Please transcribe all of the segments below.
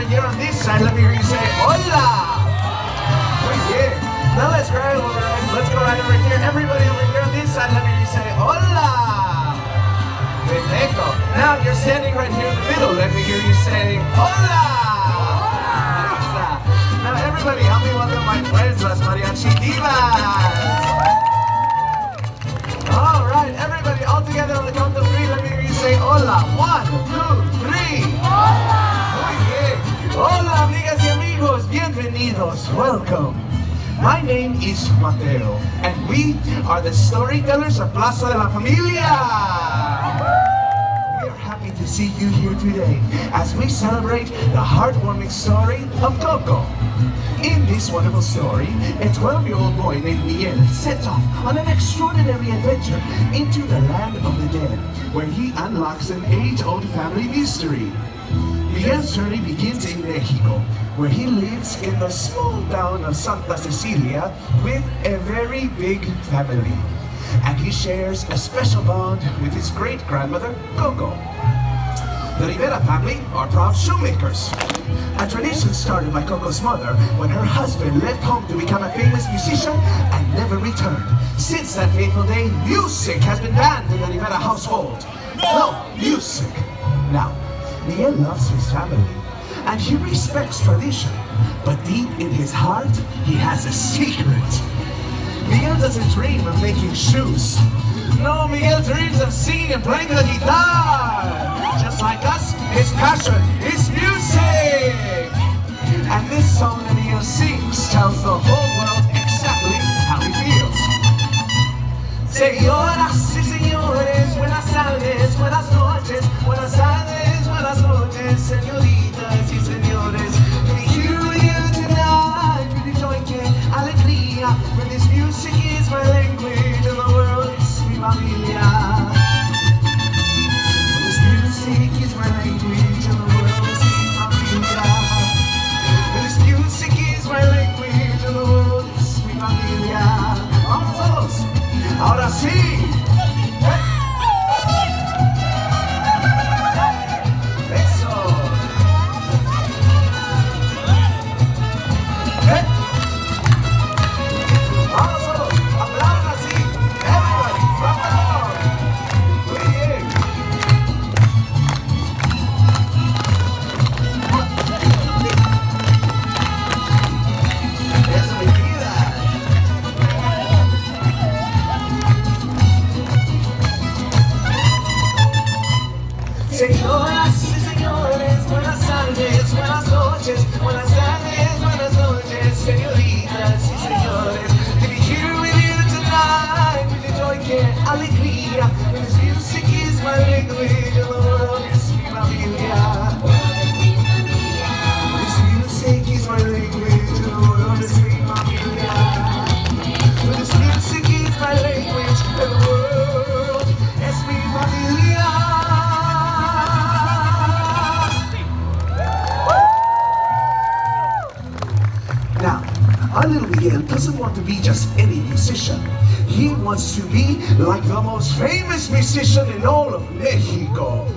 here on this side, let me hear you say, hola! Muy bien. Now let's go right over here. Everybody over here on this side, let me hear you say, hola! Perfecto. Now you're standing right here in the middle, let me hear you say, hola! Now everybody, help me welcome my friends, las mariachi divas! Alright, everybody, all together on the count of three, let me hear you say, hola! 1, 2, 3! Hola! Muy bien! Hola, amigas y amigos, bienvenidos, welcome! My name is Mateo, and we are the storytellers of Plaza de la Familia! We are happy to see you here today as we celebrate the heartwarming story of Coco. In this wonderful story, a 12-year-old boy named Miguel sets off on an extraordinary adventure into the land of the dead, where he unlocks an age-old family mystery. Miguel's journey begins in Mexico, where he lives in the small town of Santa Cecilia with a very big family. And he shares a special bond with his great-grandmother, Coco. The Rivera family are proud shoemakers. A tradition started by Coco's mother when her husband left home to become a famous musician and never returned. Since that fateful day, music has been banned in the Rivera household. No music! Now, Miguel loves his family and he respects tradition, but deep in his heart, he has a secret. Miguel doesn't dream of making shoes. No, Miguel dreams of singing and playing the guitar. Just like us, his passion is music. And this song that Miguel sings tells the whole world exactly how he feels. Señoras y señores, buenas tardes, buenas noches, buenas tardes, buenas noches, señoritas y señores. Here with you tonight, with the joy que alegría, when this music is my language and the world is mi familia. This music is my language and the world is mi familia. This music is my language and the world is mi familia. Vamos todos. Ahora sí. Señoras y señores, buenas tardes, buenas noches, buenas tardes, buenas noches, señoritas y señores. To be here with you tonight, with the joy que alegría, when this music is my language and the world is mi familia. This music is my language and the world is mi familia. This music is my language and the world is mi familia. Now, our little Miguel doesn't want to be just any musician. He wants to be like the most famous musician in all of Mexico.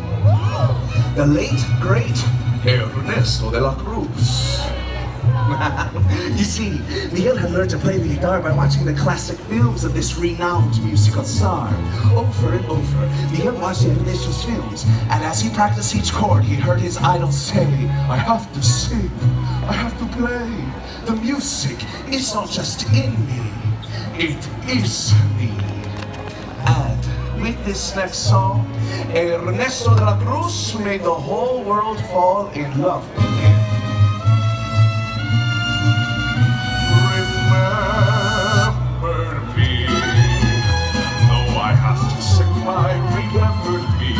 The late, great Ernesto de la Cruz. You see, Miguel had learned to play the guitar by watching the classic films of this renowned musical star. Over and over, Miguel watched Ernesto's films, and as he practiced each chord, he heard his idol say, I have to sing, I have to play. The music is not just in me, it is me. And with this next song, Ernesto de la Cruz made the whole world fall in love with him. Remember me, though I have to say I remembered me.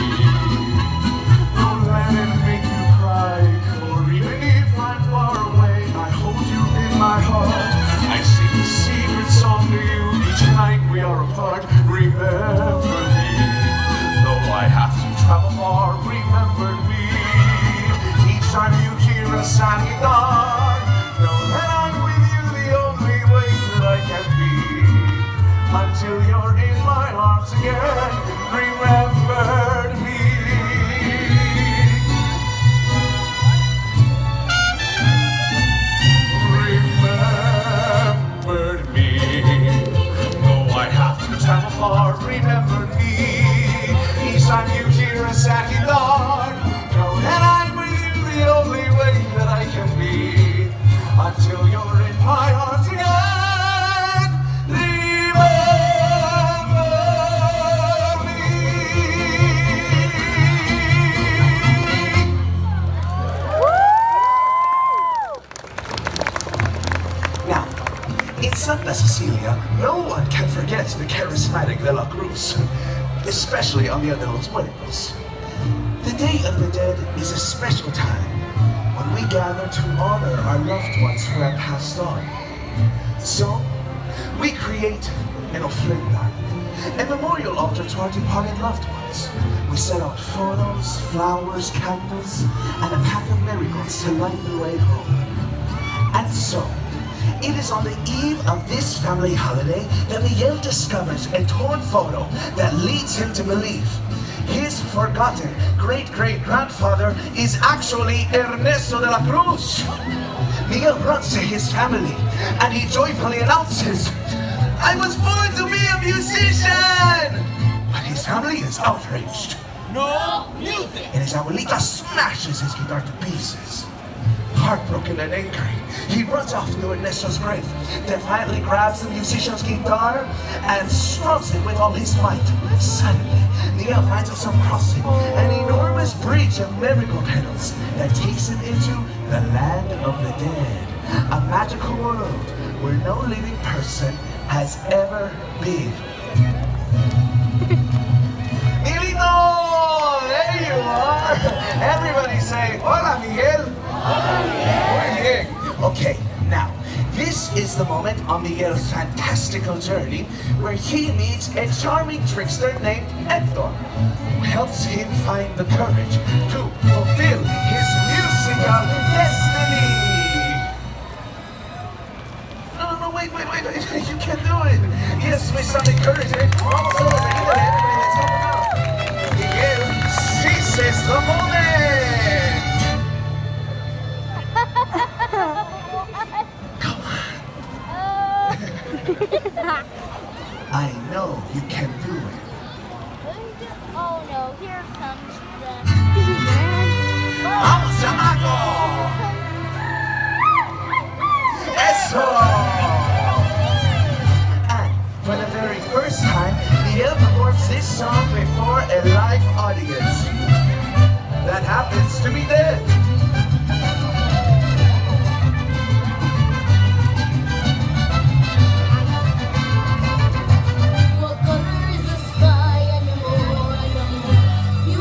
Don't let it make you cry, or even if I'm far away, I hold you in my heart. I sing a secret song to you each night we are apart. Remember me, though I have to travel far. Remember me, each time you hear a sad guitar. Know that I'm with you the only way that I can be, until you're in my arms again. Remember me. until you're in my arms again. Remember me. Now, in Santa Cecilia, no one can forget the charismatic De La Cruz, especially on Dia de los Muertos. The Day of the Dead is a special time when we gather to honor our loved ones who have passed on. So, we create an ofrenda, a memorial altar to our departed loved ones. We set out photos, flowers, candles, and a pack of marigolds to light the way home. And so, it is on the eve of this family holiday that Miguel discovers a torn photo that leads him to believe his forgotten great-great-grandfather is actually Ernesto de la Cruz. Miguel runs to his family and he joyfully announces, "I was born to be a musician!" But his family is outraged. No music! And his abuelita smashes his guitar to pieces. Heartbroken and angry, he runs off to Ernesto's grave, defiantly grabs the musician's guitar and strums it with all his might. Suddenly, Miguel finds himself crossing an enormous bridge of marigold petals that takes him into the land of the dead, a magical world where no living person has ever been. Miguelito! There you are! Everybody say, "Hola, Miguel!" Muy bien. Okay, now, this is the moment on Miguel's fantastical journey where he meets a charming trickster named Hector, who helps him find the courage to fulfill his musical destiny. No, wait, you can do it. Yes, with some encouragement, also everybody, let's help him out. Miguel seizes the moment. I know you can do it. Oh no, here comes the... ¡Vamos, chamaco! ¡Eso! And for the very first time, Miguel performs this song before a live audience that happens to be dead. What color is the sky? And the more, you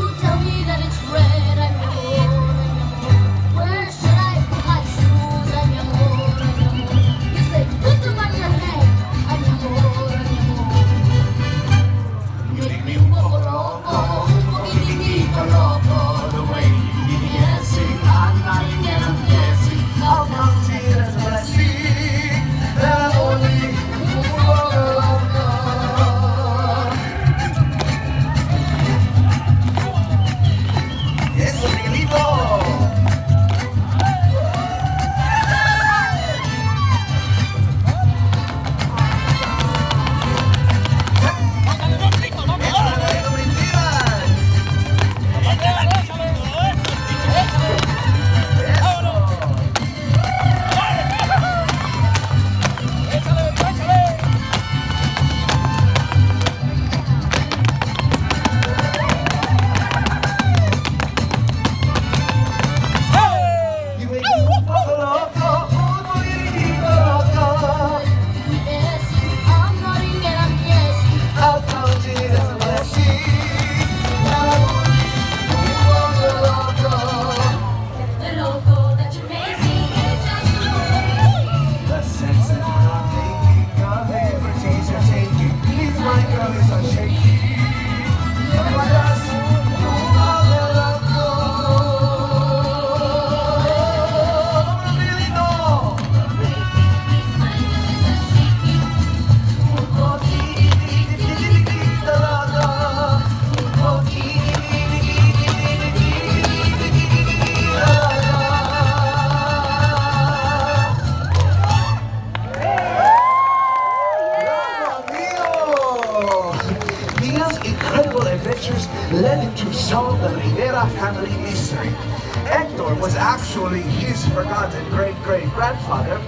his forgotten great-great-grandfather,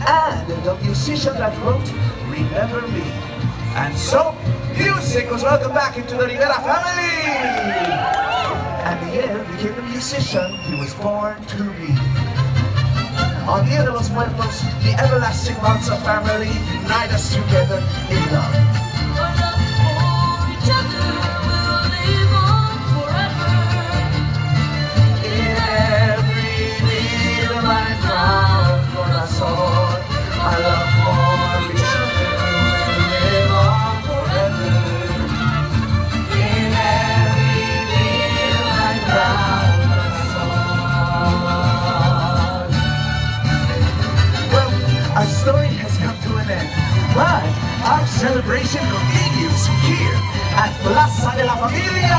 and the musician that wrote Remember Me. And so, music was welcomed back into the Rivera family! And Miguel became a musician he was born to be. On Dia de los Muertos, the everlasting bonds of family unite us together in love. Our love for each other will live on forever. In every beat of my proud corazón, our love for each other will live on forever. In every beat of my proud corazón. Well, our story has come to an end, but our celebration continues here at Plaza de la Familia.